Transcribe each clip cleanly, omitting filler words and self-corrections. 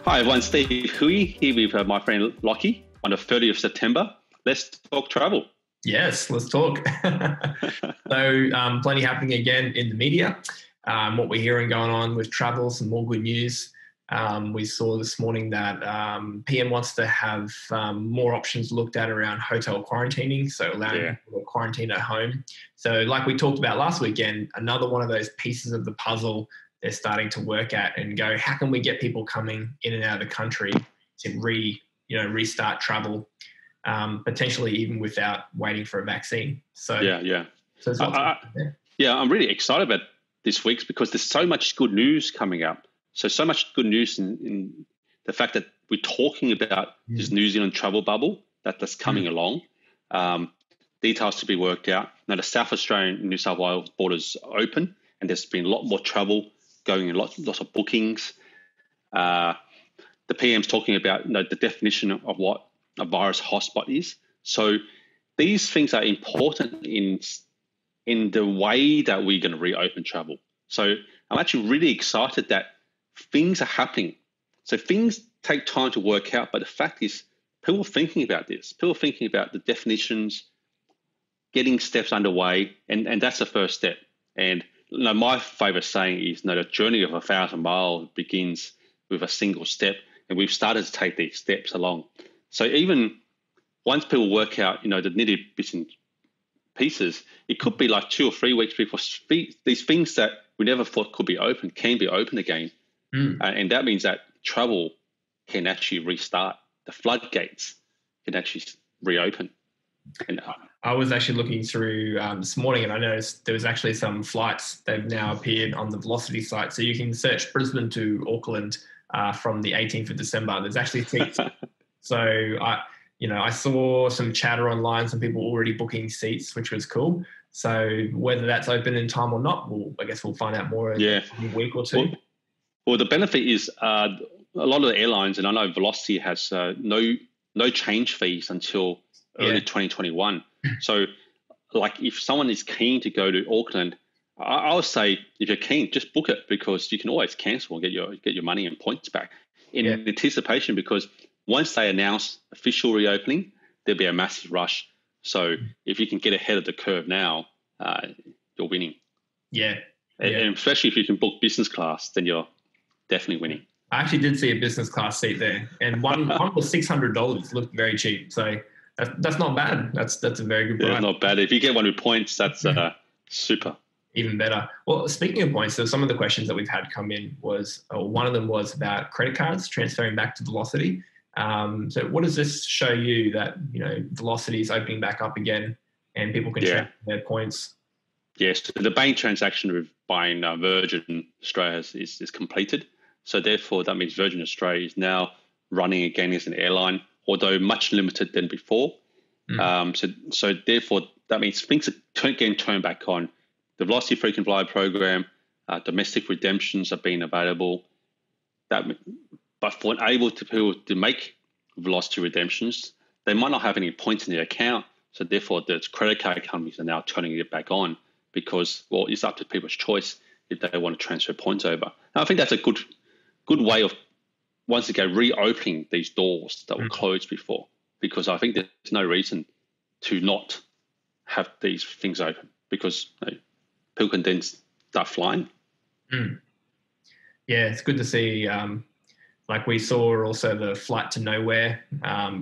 Hi everyone, Steve Hui here with my friend Lockie on the 30th of September. Let's talk travel. Yes, let's talk. So plenty happening again in the media. What we're hearing going on with travel, some more good news. We saw this morning that PM wants to have more options looked at around hotel quarantining, so allowing people to quarantine at home. So like we talked about last weekend, another one of those pieces of the puzzle they're starting to work at and go, how can we get people coming in and out of the country to restart travel, potentially even without waiting for a vaccine. So So there's lots there. I'm really excited about this week because there's so much good news coming up. So much good news in the fact that we're talking about this New Zealand travel bubble that's coming along. Details to be worked out. Now the South Australian and New South Wales borders are open, and there's been a lot more travel going in, lots of bookings. The PM's talking about the definition of what a virus hotspot is. So these things are important in the way that we're going to reopen travel. So I'm actually really excited that things are happening. So things take time to work out, but the fact is people are thinking about this. People are thinking about the definitions, getting steps underway, and that's the first step. And my favorite saying is, the journey of 1,000 miles begins with a single step, and we've started to take these steps along. So even once people work out, the nitty bits and pieces, it could be like 2 or 3 weeks before these things that we never thought could be open can be open again. And that means that travel can actually restart. The floodgates can actually reopen. And I was actually looking through this morning, and I noticed there was actually some flights that have now appeared on the Velocity site. So you can search Brisbane to Auckland from the 18th of December. There's actually seats. So I saw some chatter online, some people already booking seats, which was cool. So whether that's open in time or not, I guess we'll find out more in a week or two. Well, the benefit is a lot of the airlines, and I know Velocity has no change fees until early 2021. So like if someone is keen to go to Auckland, I would say if you're keen, just book it, because you can always cancel and get your money and points back in anticipation, because once they announce official reopening, there'll be a massive rush. So if you can get ahead of the curve now, you're winning. And especially if you can book business class, then you're definitely winning. I actually did see a business class seat there, and one was $600. Looked very cheap. So that's not bad. That's a very good price. Yeah, not bad. If you get one with points, that's super. Even better. Well, speaking of points, so some of the questions that we've had come in one of them was about credit cards transferring back to Velocity. So what does this show you that, Velocity is opening back up again and people can transfer their points? Yes, the bank transaction with buying Virgin Australia is completed. So therefore, that means Virgin Australia is now running again as an airline, although much limited than before. So therefore, that means things are getting turned back on. The Velocity Frequent Flyer program, domestic redemptions are being available. But for people to make Velocity redemptions, they might not have any points in their account. So therefore, the credit card companies are now turning it back on, because, it's up to people's choice if they want to transfer points over. And I think that's a good way of, once again, reopening these doors that were closed before, because I think there's no reason to not have these things open, because people can then start flying. Yeah, it's good to see. Like we saw also the flight to nowhere,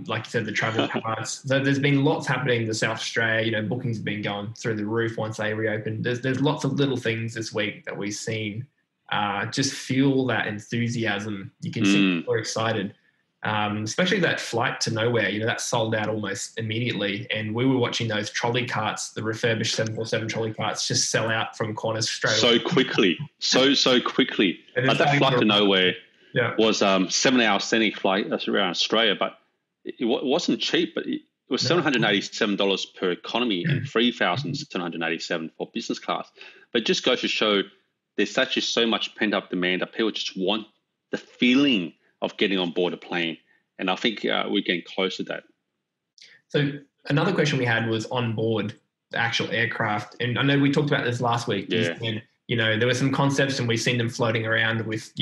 like you said, the travel cards. So there's been lots happening in South Australia. Bookings have been going through the roof once they reopened. There's lots of little things this week that we've seen just fuel that enthusiasm. You can see people are excited, especially that flight to nowhere. That sold out almost immediately. And we were watching those trolley carts, the refurbished 747 trolley carts, just sell out from corners straight away. So quickly. Like that flight to nowhere. Was 7-hour scenic flight around Australia, but it wasn't cheap. But it was $787 per economy and $3,787 for business class. But it just goes to show there's so much pent up demand that people just want the feeling of getting on board a plane, and I think we're getting close to that. So another question we had was on board the actual aircraft, and I know we talked about this last week. And, there were some concepts, and we've seen them floating around with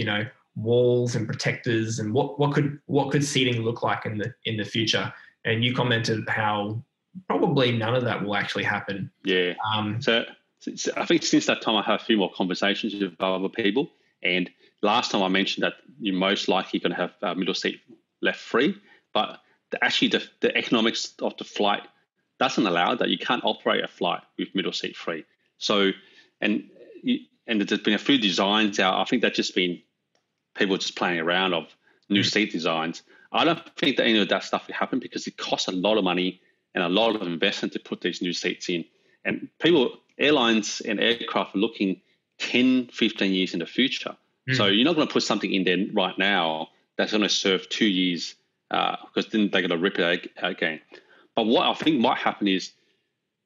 walls and protectors, and what could seating look like in the future. And you commented how probably none of that will actually happen. Yeah. So I think since that time I had a few more conversations with other people, and last time I mentioned that you're most likely going to have middle seat left free, but the economics of the flight doesn't allow that. You can't operate a flight with middle seat free. So, and there's been a few designs out. I think that's just been people just playing around of new seat designs. I don't think that any of that stuff will happen because it costs a lot of money and a lot of investment to put these new seats in. And airlines and aircraft are looking 10, 15 years in the future. So you're not going to put something in there right now that's going to serve 2 years because then they're going to rip it again. But what I think might happen is,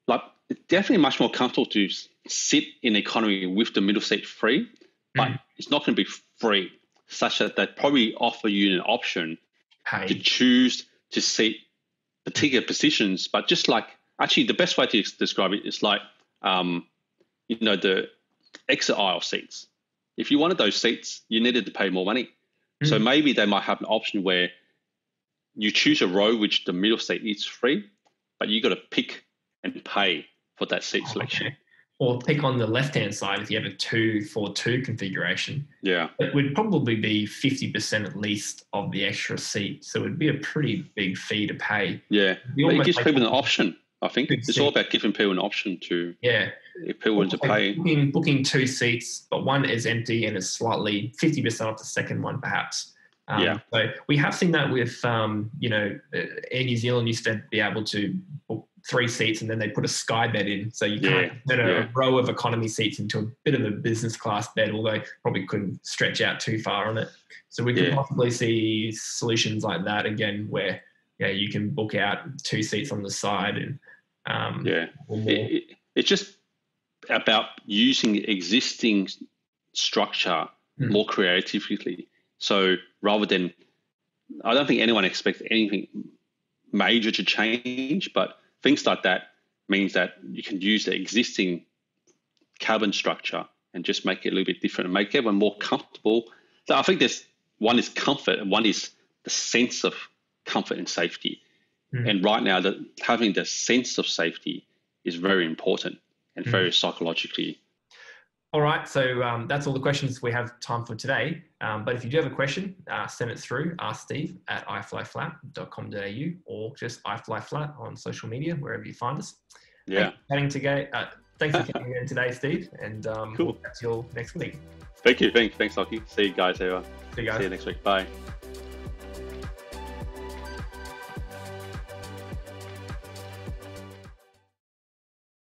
like, it's definitely much more comfortable to sit in economy with the middle seat free, but it's not going to be free, such that they probably offer you an option to choose to seat particular positions. But just like, actually, the best way to describe it is like, the exit aisle seats. If you wanted those seats, you needed to pay more money. So maybe they might have an option where you choose a row which the middle seat is free, but you got to pick and pay for that seat selection. Okay. Or pick on the left-hand side if you have a 2-4-2 configuration. Yeah. It would probably be 50% at least of the extra seat. So it would be a pretty big fee to pay. Yeah. But it gives people an option, I think. It's all about giving people an option to, if people want to pay. Booking 2 seats, but one is empty and is slightly 50% off the second one, perhaps. So we have seen that with, Air New Zealand used to be able to book 3 seats and then they put a sky bed in. So you can't turn a row of economy seats into a bit of a business class bed, although probably couldn't stretch out too far on it. So we could possibly see solutions like that again, where you can book out 2 seats on the side and it's just about using existing structure more creatively. So rather than, I don't think anyone expects anything major to change, but things like that means that you can use the existing cabin structure and just make it a little bit different and make everyone more comfortable. So I think one is comfort and one is the sense of comfort and safety. And right now, having the sense of safety is very important and very psychologically. All right, so that's all the questions we have time for today. But if you do have a question, send it through asksteve@iflyflat.com.au or just iflyflat on social media, wherever you find us. Yeah. Thanks for coming in today, Steve, and we'll catch you all next week. Thank you. Thanks, Lockie. See you guys. See you guys. See you next week. Bye.